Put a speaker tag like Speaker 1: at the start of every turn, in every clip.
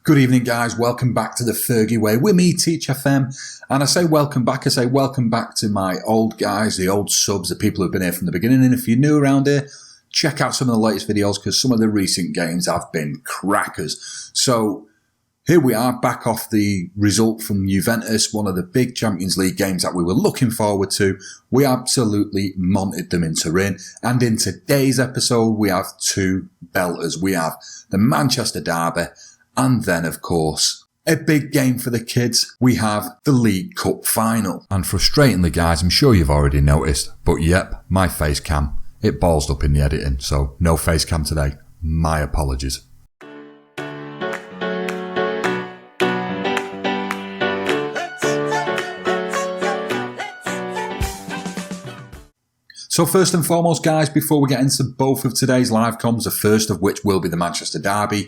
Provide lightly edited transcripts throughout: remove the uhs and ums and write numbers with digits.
Speaker 1: Good evening, guys. Welcome back to the Fergie Way with me, Teach FM. And I say welcome back to my old guys, the old subs, the people who've been here from the beginning. And if you're new around here, check out some of the latest videos because some of the recent games have been crackers. So here we are, back off the result from Juventus, one of the big Champions League games that we were looking forward to. We absolutely monted them in Turin. And in today's episode, we have two belters. We have the Manchester Derby. And then, of course, a big game for the kids. We have the League Cup Final. And frustratingly, guys, I'm sure you've already noticed, but yep, my face cam, it ballsed up in the editing, so no face cam today. My apologies. So first and foremost, guys, before we get into both of today's live comms, the first of which will be the Manchester Derby,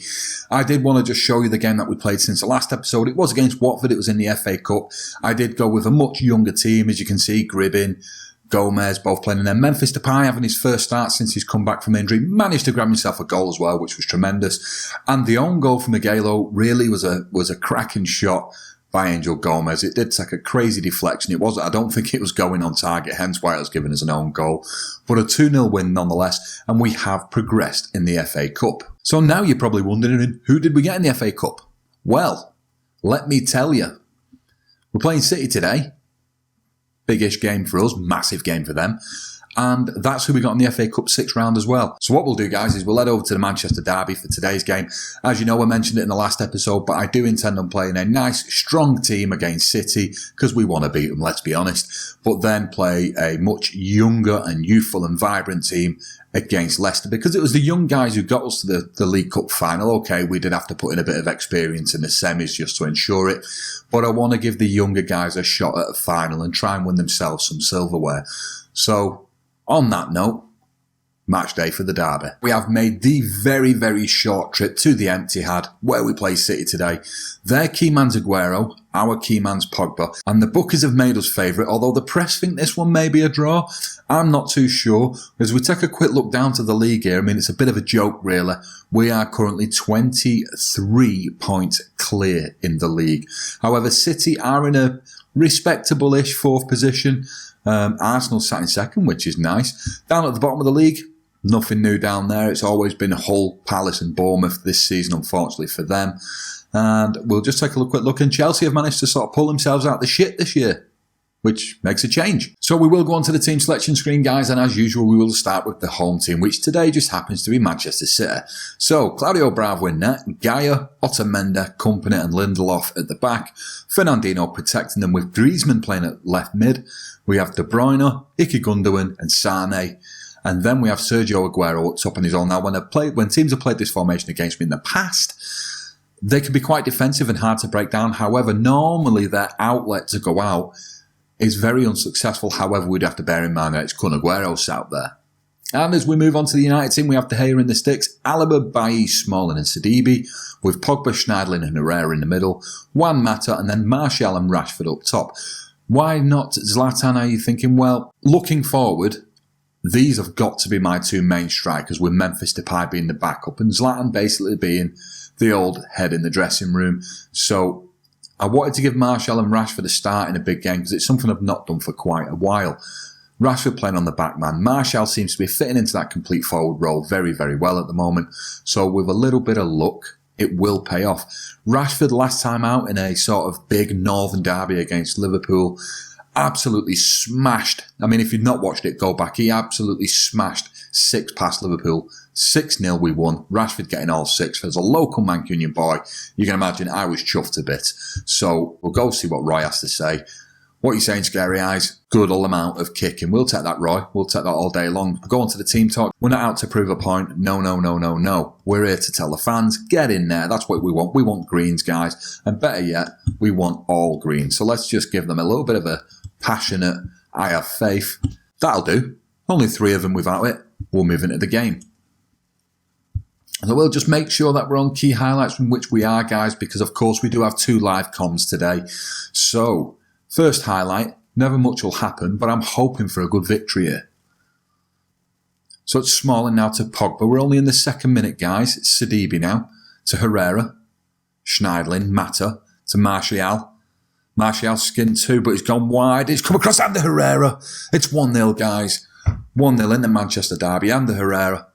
Speaker 1: I did want to just show you the game that we played since the last episode. It was against Watford. It was in the FA Cup. I did go with a much younger team, as you can see, Gribbin, Gomez, both playing in there. Memphis Depay having his first start since he's come back from injury. Managed to grab himself a goal as well, which was tremendous. And the own goal from Miguelo really was a cracking shot by Angel Gomez. It did take a crazy deflection. I don't think it was going on target, hence why it was given as an own goal. But a 2-0 win nonetheless, and we have progressed in the FA Cup. So now you're probably wondering, who did we get in the FA Cup? Well, let me tell you. We're playing City today. Biggish game for us, massive game for them. And that's who we got in the FA Cup 6th round as well. So what we'll do, guys, is we'll head over to the Manchester Derby for today's game. As you know, I mentioned it in the last episode, but I do intend on playing a nice, strong team against City because we want to beat them, let's be honest. But then play a much younger and youthful and vibrant team against Leicester because it was the young guys who got us to the League Cup final. Okay, we did have to put in a bit of experience in the semis just to ensure it. But I want to give the younger guys a shot at a final and try and win themselves some silverware. So on that note, match day for the Derby. We have made the very, very short trip to the Etihad, where we play City today. Their key man's Aguero, our key man's Pogba, and the bookies have made us favourite, although the press think this one may be a draw. I'm not too sure. As we take a quick look down to the league here, I mean, it's a bit of a joke, really. We are currently 23 points clear in the league. However, City are in a respectable-ish 4th position. Arsenal sat in 2nd, which is nice. Down at the bottom of the league, nothing new down there. It's always been Hull, Palace and Bournemouth this season, unfortunately for them. And we'll just take a quick look. And Chelsea have managed to sort of pull themselves out of the shit this year, which makes a change. So we will go on to the team selection screen, guys. And as usual, we will start with the home team, which today just happens to be Manchester City. So Claudio Bravo in net, Gaia, Otamendi, Kompany and Lindelof at the back. Fernandinho protecting them with Griezmann playing at left mid. We have De Bruyne, Ike Gundogan and Sane. And then we have Sergio Aguero up top on his own. Now, when teams have played this formation against me in the past, they can be quite defensive and hard to break down. However, normally their outlet to go out is very unsuccessful. However, we'd have to bear in mind that it's Kun Aguero's out there. And as we move on to the United team, we have De Gea in the sticks, Alaba, Bailly, Smalling and Sidibe, with Pogba, Schneiderlin and Herrera in the middle, Juan Mata and then Martial and Rashford up top. Why not Zlatan, are you thinking? Well, looking forward, these have got to be my two main strikers, with Memphis Depay being the backup and Zlatan basically being the old head in the dressing room. So I wanted to give Martial and Rashford a start in a big game because it's something I've not done for quite a while. Rashford playing on the back man. Martial seems to be fitting into that complete forward role very, very well at the moment. So with a little bit of luck, it will pay off. Rashford last time out in a sort of big Northern derby against Liverpool absolutely smashed. I mean, if you've not watched it, go back. He absolutely smashed 6 past Liverpool. 6-0 we won. Rashford getting all 6. As a local Mancunian boy, you can imagine I was chuffed a bit. So we'll go see what Roy has to say. What are you saying, Scary Eyes? Good old amount of kicking. We'll take that, Roy. We'll take that all day long. Go on to the team talk. We're not out to prove a point. No, no, no, no, no. We're here to tell the fans, get in there. That's what we want. We want greens, guys. And better yet, we want all greens. So let's just give them a little bit of a passionate, I have faith. That'll do. Only 3 of them without it. We'll move into the game. So we'll just make sure that we're on key highlights from which we are, guys, because of course we do have 2 live comms today. So, first highlight, never much will happen, but I'm hoping for a good victory here. So it's Smalling now to Pogba. We're only in the 2nd minute, guys. It's Sidibe now to Herrera. Schneidlin, Mata to Martial. Martial skinned too, but he's gone wide. It's come across Ander Herrera. It's 1-0, guys. 1-0 in the Manchester derby. Ander Herrera,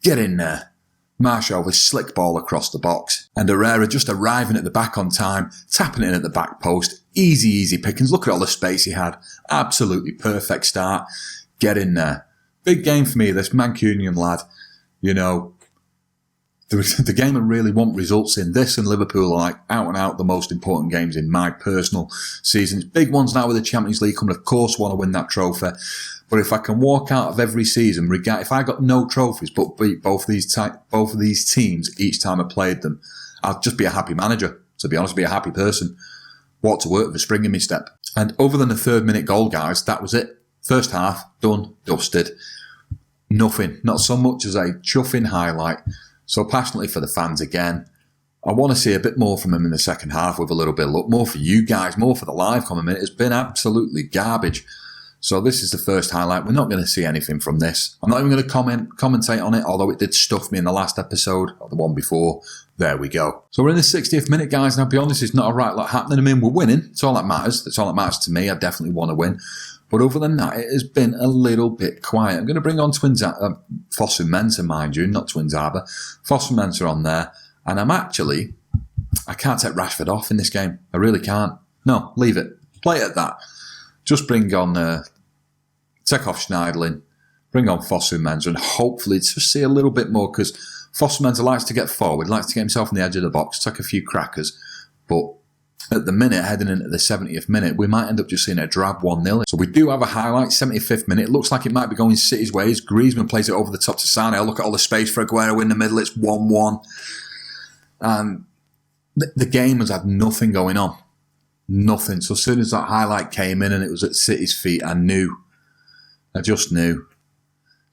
Speaker 1: get in there. Martial with slick ball across the box. And Herrera just arriving at the back on time, tapping it in at the back post. Easy, easy pickings. Look at all the space he had. Absolutely perfect start. Get in there. Big game for me, this Mancunian lad. You know, the game I really want results in. This and Liverpool are like out and out the most important games in my personal seasons. Big ones now with the Champions League coming. Of course, want to win that trophy. But if I can walk out of every season, if I got no trophies but beat both of these teams each time I played them, I'll just be a happy manager. To be honest, be a happy person. Walk to work with a spring in my step. And other than the 3rd-minute goal, guys, that was it. First half, done, dusted. Nothing. Not so much as a chuffing highlight. So passionately for the fans again. I want to see a bit more from him in the second half with a little bit of luck. More for you guys, more for the live comment. It's been absolutely garbage. So this is the first highlight. We're not going to see anything from this. I'm not even going to commentate on it, although it did stuff me in the last episode, or the one before. There we go. So we're in the 60th minute, guys, and I'll be honest, it's not a right lot happening. I mean, we're winning. It's all that matters. That's all that matters to me. I definitely want to win. But other than that, it has been a little bit quiet. I'm going to bring on Fosu Mensah, mind you, not Twins Arbor. Fosu Mensah on there. And I can't take Rashford off in this game. I really can't. No, leave it. Play it at that. Just bring on, take off Schneidlin, bring on Fosu Mensah, and hopefully to see a little bit more, because Fosu Mensah likes to get forward, likes to get himself on the edge of the box, take a few crackers. But at the minute, heading into the 70th minute, we might end up just seeing a drab 1-0. So we do have a highlight, 75th minute. It looks like it might be going City's ways. Griezmann plays it over the top to Sane. Look at all the space for Aguero in the middle. It's 1-1. And the game has had nothing going on. Nothing. So as soon as that highlight came in and it was at City's feet, I just knew.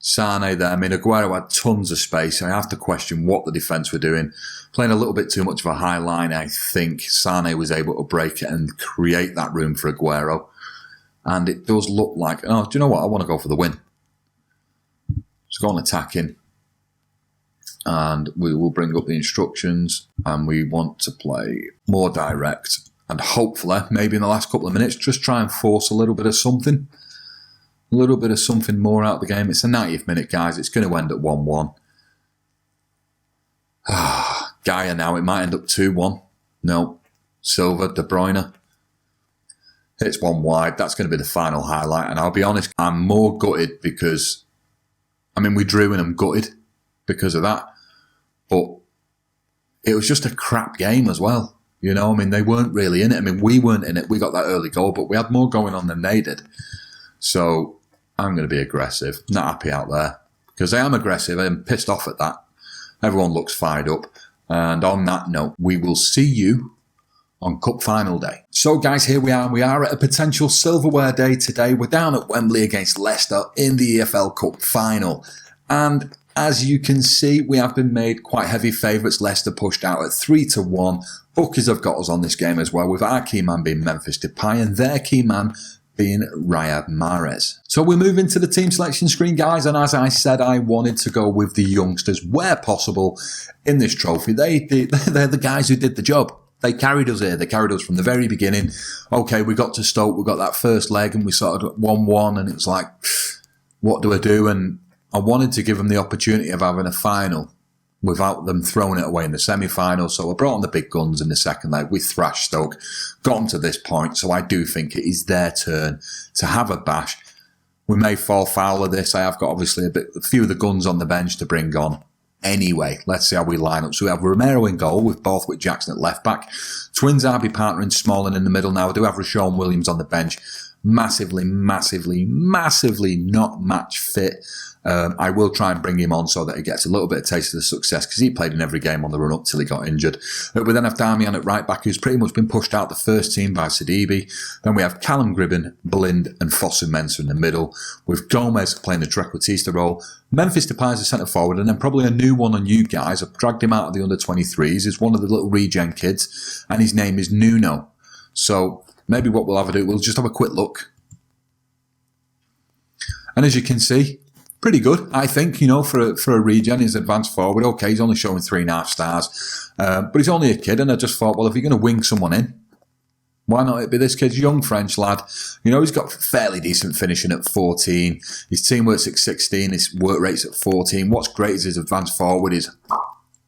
Speaker 1: Sane there. I mean, Aguero had tons of space. I have to question what the defence were doing. Playing a little bit too much of a high line, I think. Sane was able to break it and create that room for Aguero. And it does look like, oh, do you know what? I want to go for the win. Let's go on attacking. And we will bring up the instructions. And we want to play more direct. And hopefully, maybe in the last couple of minutes, just try and force a little bit of something. A little bit of something more out of the game. It's the 90th minute, guys. It's going to end at 1-1. Gaia now. It might end up 2-1. No. Silva, De Bruyne. It's one wide. That's going to be the final highlight. And I'll be honest, I'm more gutted because, I mean, we drew and I'm gutted because of that. But it was just a crap game as well. You know, I mean, they weren't really in it. I mean, we weren't in it. We got that early goal, but we had more going on than they did. So I'm going to be aggressive. Not happy out there because I am aggressive. I'm pissed off at that. Everyone looks fired up. And on that note, we will see you on Cup Final Day. So guys, here we are. We are at a potential silverware day today. We're down at Wembley against Leicester in the EFL Cup Final. And as you can see, we have been made quite heavy favourites. Leicester pushed out at 3-1. Bookies have got us on this game as well, with our key man being Memphis Depay and their key man being Riyad Mahrez. So we move into the team selection screen, guys, and as I said, I wanted to go with the youngsters where possible in this trophy. They're the guys who did the job. They carried us here. They carried us from the very beginning. Okay, we got to Stoke. We got that first leg and we started at 1-1 and it was like, what do I do? And I wanted to give them the opportunity of having a final without them throwing it away in the semi-final. So I brought on the big guns in the second leg. We thrashed Stoke, got them to this point. So I do think it is their turn to have a bash. We may fall foul of this. I have got obviously a few of the guns on the bench to bring on. Anyway, let's see how we line up. So we have Romero in goal with Borthwick Jackson at left back. Twins RB partnering Smalling in the middle now. I do have Rashawn Williams on the bench. Massively not match fit. I will try and bring him on so that he gets a little bit of taste of the success because he played in every game on the run-up till he got injured. We then have Darmian at right-back, who's pretty much been pushed out the first team by Sidibe. Then we have Callum Gribben, Blind and Fosu Mensah in the middle, with Gomez playing the Trequartista role. Memphis Depay as a centre-forward, and then probably a new one on you guys. I've dragged him out of the under-23s. He's one of the little regen kids, and his name is Nuno. So maybe what we'll have to do, we'll just have a quick look. And as you can see, pretty good, I think, for a regen. He's advanced forward. Okay, he's only showing 3.5 stars. But he's only a kid, and I just thought, well, if you're going to wing someone in, why not it be this kid's young French lad? He's got fairly decent finishing at 14. His teamwork's at 16. His work rate's at 14. What's great is his advanced forward is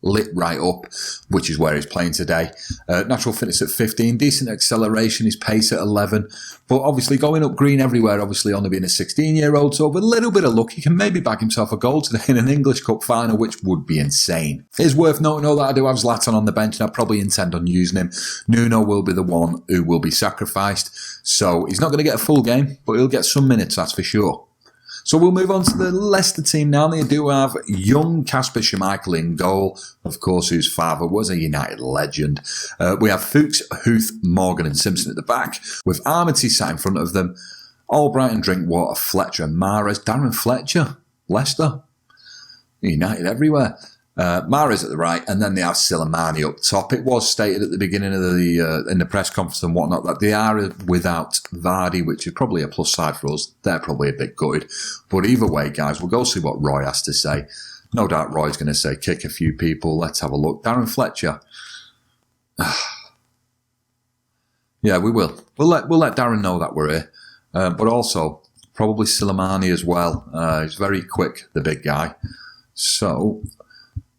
Speaker 1: lit right up, which is where he's playing today. Natural fitness at 15. Decent acceleration. His pace at 11. But obviously going up green everywhere, obviously only being a 16-year-old. So with a little bit of luck, he can maybe bag himself a goal today in an English Cup final, which would be insane. It's worth noting, though, that I do have Zlatan on the bench, and I probably intend on using him. Nuno will be the one who will be sacrificed. So he's not going to get a full game, but he'll get some minutes, that's for sure. So we'll move on to the Leicester team now. They do have young Kasper Schmeichel in goal, of course, whose father was a United legend. We have Fuchs, Huth, Morgan and Simpson at the back, with Armity sat in front of them. Albright, Drinkwater, Fletcher, Mahrez, Darren Fletcher, Leicester. United everywhere. Mahrez at the right, and then they have Silimani up top. It was stated at the beginning of in the press conference and whatnot that they are without Vardy, which is probably a plus side for us. They're probably a bit gutted. But either way, guys, we'll go see what Roy has to say. No doubt Roy's going to say kick a few people. Let's have a look. Darren Fletcher. Yeah, we will. We'll let Darren know that we're here. But also, probably Silimani as well. He's very quick, the big guy. So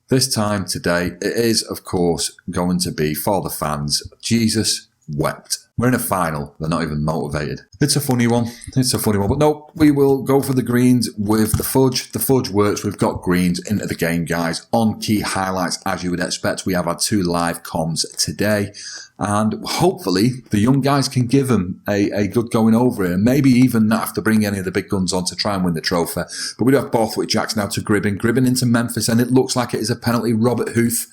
Speaker 1: this time today, it is, of course, going to be for the fans. Jesus wept. We're in a final. They're not even motivated. It's a funny one. But no, we will go for the greens with the fudge. The fudge works. We've got greens into the game, guys. On key highlights, as you would expect, we have our 2 live comms today. And hopefully, the young guys can give them a good going over it. And maybe even not have to bring any of the big guns on to try and win the trophy. But we do have Borthwick Jacks now to Gribbin. Gribbin into Memphis. And it looks like it is a penalty. Robert Huth.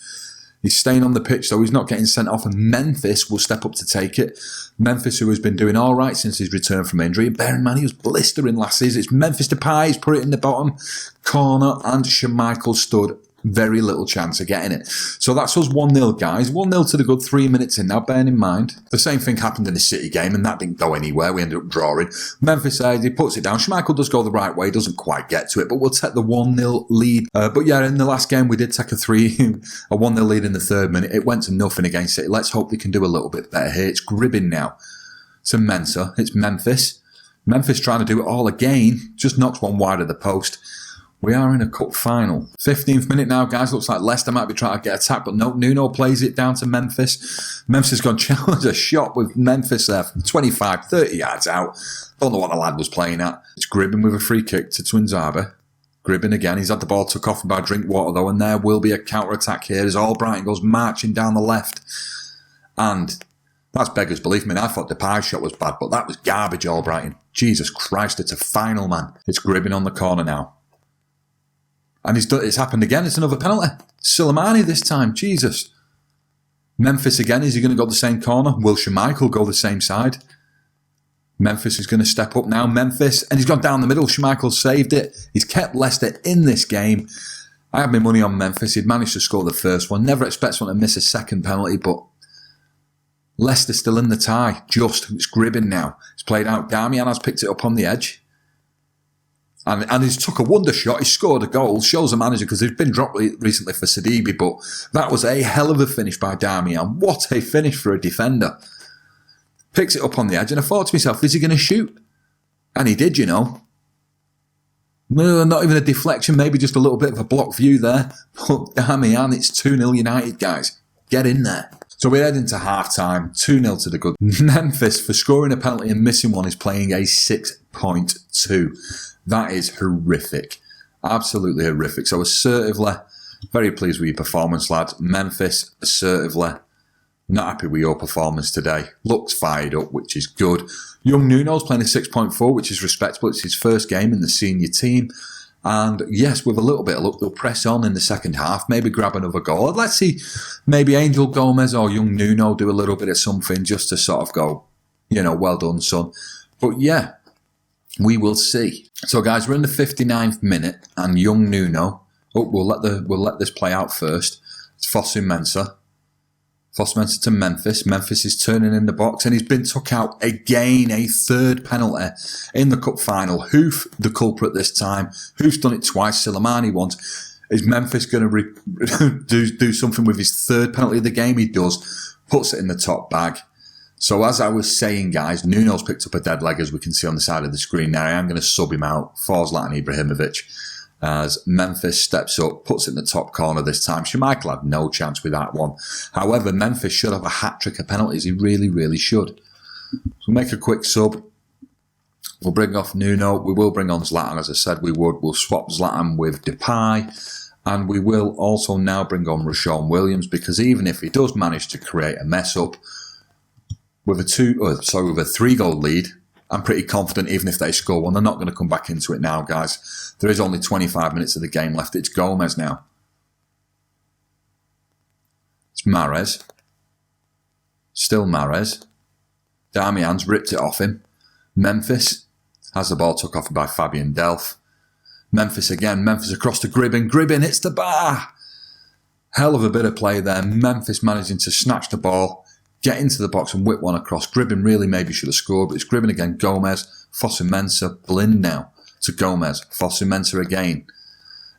Speaker 1: He's staying on the pitch, so he's not getting sent off, and Memphis will step up to take it. Memphis, who has been doing all right since his return from injury. And bear in mind, he was blistering last season. It's Memphis Depay. He's put it in the bottom corner, and Schmeichel stood very little chance of getting it. So that's us 1-0, guys. 1-0 to the good, 3 minutes in. Now, bearing in mind, the same thing happened in the City game, and that didn't go anywhere. We ended up drawing. Memphis he puts it down. Schmeichel does go the right way, doesn't quite get to it, but we'll take the 1-0 lead. But yeah, in the last game, we did take a 1-0 lead in the 3rd minute. It went to nothing against City. Let's hope they can do a little bit better here. It's Gribbin now to Mensah. It's Memphis. Memphis trying to do it all again. Just knocks one wide of the post. We are in a cup final. 15th minute now, guys. Looks like Leicester might be trying to get attacked, but no, Nuno plays it down to Memphis. Memphis has gone challenge a shot with Memphis there from 25, 30 yards out. Don't know what the lad was playing at. It's Gribbin with a free kick to Twinzaba. Gribbin again. He's had the ball took off by Drinkwater, though, and there will be a counter-attack here as Albright goes marching down the left. And that's beggars belief. I mean, I thought Depay's shot was bad, but that was garbage, Albright. Jesus Christ, it's a final, man. It's Gribbin on the corner now. And it's happened again. It's another penalty. Silimani this time. Jesus. Memphis again. Is he going to go the same corner? Will Schmeichel go the same side? Memphis is going to step up now. Memphis. And he's gone down the middle. Schmeichel saved it. He's kept Leicester in this game. I have my money on Memphis. He'd managed to score the first one. Never expect someone to miss a second penalty, but Leicester still in the tie. It's Gribbin now. It's played out. Darmian has picked it up on the edge. And he's took a wonder shot. He scored a goal. Shows the manager, because he's been dropped recently for Sidibe, but that was a hell of a finish by Darmian. What a finish for a defender. Picks it up on the edge, and I thought to myself, is he going to shoot? And he did, No, not even a deflection, maybe just a little bit of a block view there. But Darmian, it's 2-0 United, guys. Get in there. So we're heading to half-time, 2-0 to the good. Memphis, for scoring a penalty and missing one, is playing a 6.2. That is horrific. Absolutely horrific. So assertively, very pleased with your performance, lads. Memphis, assertively, not happy with your performance today. Looks fired up, which is good. Young Nuno's playing a 6.4, which is respectable. It's his first game in the senior team. And yes, with a little bit of luck, they'll press on in the second half, maybe grab another goal. Let's see, maybe Angel Gomez or young Nuno do a little bit of something just to sort of go, well done, son. But yeah, we will see. So guys, we're in the 59th minute, and young Nuno. We'll let this play out first. It's Fosu Mensah. Foster-Mensah to Memphis. Memphis is turning in the box and he's been took out again. A third penalty in the cup final. Who's the culprit this time? Who's done it twice? Silimani once. Is Memphis going to do something with his third penalty of the game? He does. Puts it in the top bag. So as I was saying, guys, Nuno's picked up a dead leg, as we can see on the side of the screen now. I am going to sub him out for Zlatan Ibrahimovic as Memphis steps up, puts it in the top corner this time. Schmeichel had no chance with that one. However, Memphis should have a hat-trick of penalties. He really, really should. So we'll make a quick sub. We'll bring off Nuno. We will bring on Zlatan, as I said we would. We'll swap Zlatan with Depay. And we will also now bring on Rashawn Williams, because even if he does manage to create a mess-up, with a 3-goal lead, I'm pretty confident even if they score one, they're not going to come back into it now, guys. There is only 25 minutes of the game left. It's Gomez now. It's Mahrez. Still Mahrez. Darmian's ripped it off him. Memphis has the ball took off by Fabian Delph. Memphis again. Memphis across to Gribbin. Gribbin hits the bar. Hell of a bit of play there. Memphis managing to snatch the ball, get into the box and whip one across. Gribbin really maybe should have scored, but it's Gribbin again. Gomez, Fosu-Mensah, blind now to Gomez. Fosu-Mensah again.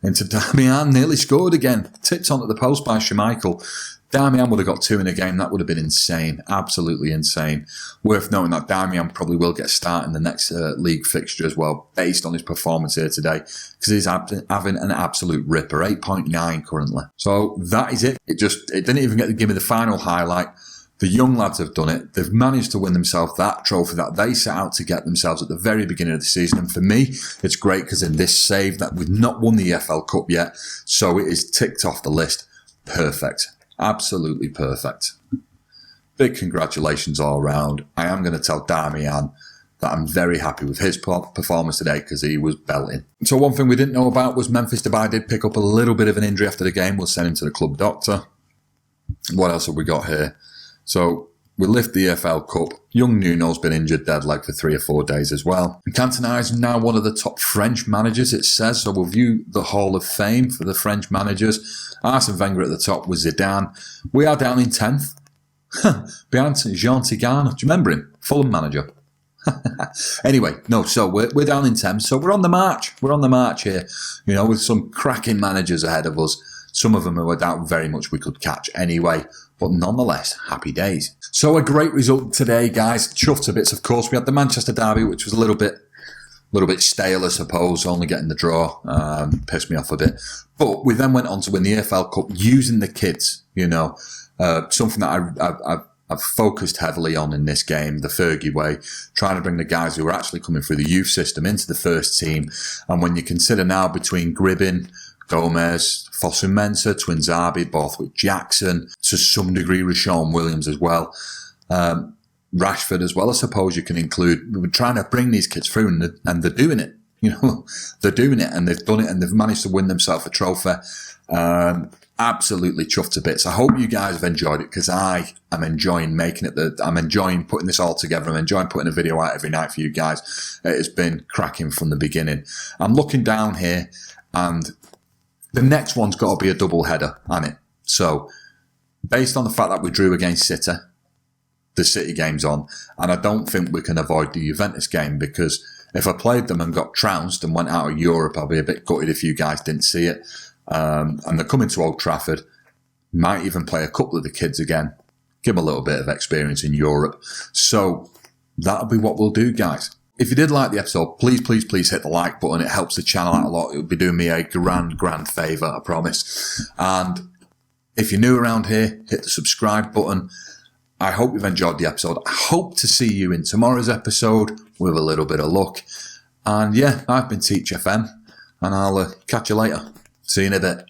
Speaker 1: Into Darmian, nearly scored again. Tipped onto the post by Schmeichel. Darmian would have got 2 in a game. That would have been insane. Absolutely insane. Worth noting that Darmian probably will get a start in the next league fixture as well, based on his performance here today, because he's having an absolute ripper. 8.9 currently. So that is it. It didn't even get to give me the final highlight. The young lads have done it. They've managed to win themselves that trophy that they set out to get themselves at the very beginning of the season. And for me, it's great because in this save that we've not won the EFL Cup yet. So it is ticked off the list. Perfect. Absolutely perfect. Big congratulations all around. I am going to tell Darmian that I'm very happy with his performance today because he was belting. So one thing we didn't know about was Memphis Depay did pick up a little bit of an injury after the game. We'll send him to the club doctor. What else have we got here? So we lift the EFL Cup. Young Nuno's been injured, dead leg for 3 or 4 days as well. And Cantona is now one of the top French managers, it says. So we'll view the Hall of Fame for the French managers. Arsene Wenger at the top with Zidane. We are down in 10th. Behind Jean Tigana. Do you remember him? Fulham manager. Anyway, no, so we're down in 10th. So we're on the march. We're on the march here. You know, with some cracking managers ahead of us. Some of them who I doubt very much we could catch anyway. But nonetheless, happy days. So a great result today, guys. Chuffed to bits, of course. We had the Manchester derby, which was a little bit stale, I suppose. Only getting the draw pissed me off a bit. But we then went on to win the EFL Cup using the kids. You know, something that I've focused heavily on in this game, the Fergie way, trying to bring the guys who are actually coming through the youth system into the first team. And when you consider now between Gribbin, Gomez, Fosu-Mensah, Twinzabi, both with Jackson, to some degree Rashawn Williams as well, Rashford as well, I suppose you can include. We're trying to bring these kids through and they're doing it. You know, they're doing it and they've done it and they've managed to win themselves a trophy. Absolutely chuffed to bits. I hope you guys have enjoyed it because I am enjoying making it. I'm enjoying putting this all together. I'm enjoying putting a video out every night for you guys. It has been cracking from the beginning. I'm looking down here and the next one's got to be a double header, hasn't it? So, based on the fact that we drew against City, the City game's on, and I don't think we can avoid the Juventus game because if I played them and got trounced and went out of Europe, I'd be a bit gutted if you guys didn't see it. And they're coming to Old Trafford. Might even play a couple of the kids again. Give them a little bit of experience in Europe. So, that'll be what we'll do, guys. If you did like the episode, please hit the like button. It helps the channel out a lot. It would be doing me a grand favour, I promise. And if you're new around here, hit the subscribe button. I hope you've enjoyed the episode. I hope to see you in tomorrow's episode with a little bit of luck. And yeah, I've been Teach FM, and I'll catch you later. See you in a bit.